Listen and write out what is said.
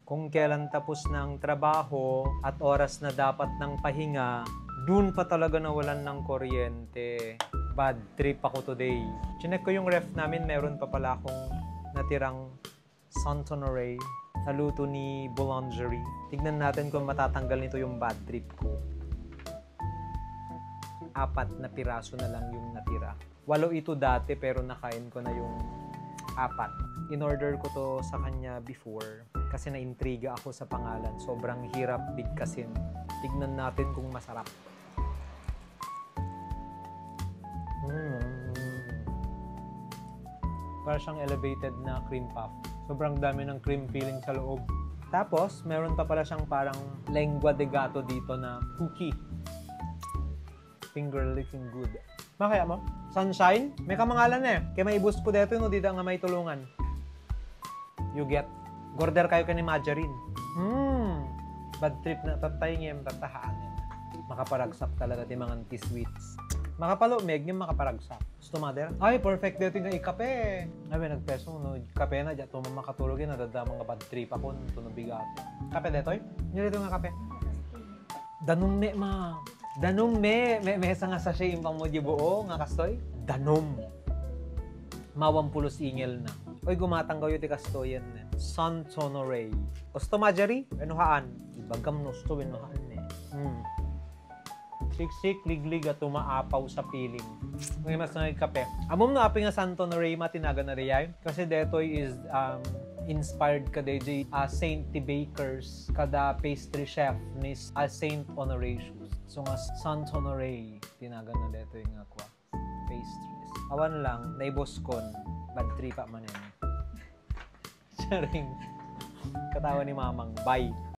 Kung kailan tapos ng trabaho at oras na dapat ng pahinga, dun pa talaga nawalan ng kuryente. Bad trip ako today. Chinek ko yung ref namin, meron pa pala akong natirang Santonoray na luto ni Boulangerie. Tignan natin kung matatanggal nito yung bad trip ko. 4 na piraso na lang yung natira. 8 ito dati pero nakain ko na yung 4. In-order ko to sa kanya before kasi naintriga ako sa pangalan. Sobrang hirap bigkasin. Tignan natin kung masarap. Para siyang elevated na cream puff. Sobrang dami ng cream filling sa loob. Tapos, meron pa pala siyang parang lengua de gato dito na cookie. Finger licking good. Makaya mo? Sunshine? May kamangalan eh. Kaya may ibus ko dito no, dito nga may tulungan. You get. Gorder kayo ka ni Margarine. Bad trip na tatay ngayong tatahangin. Makaparagsak talaga di mga anti-sweets. Makapalumig yung makaparagsak. Gusto mother? Ay, perfect dito nga ikape. Ay, may nagpeso no. Kape na dyan. Ito makatulog yun. Nadadamang nga bad trip ako. Ito nabigat. Kape dito? Yung dito nga kape. Danong ne ma. Danong me. May nga sa siya impang mo di buo nga kastoy. Danom. Mawampulos ingel na. Oy, gumatang kayo ti kastoyan na. Santonoray. Osto Marjorie? Enuhaan. Ibagam no sto enuhaan eh. Siksik, liglig at tumaapaw sa piling. Ngayon mas nagkape. Amom na api nga Santonoray matinaga na riyay. Kasi detoy is inspired ka DJ Saint Bakers kada pastry chef ni Saint Honoratius. So nga Santonoray tinaga na detoy nga kwa pastries. Awan lang, naibos kon. Bad trip pa man yun. Charing. Katawa ni mamang. Bye.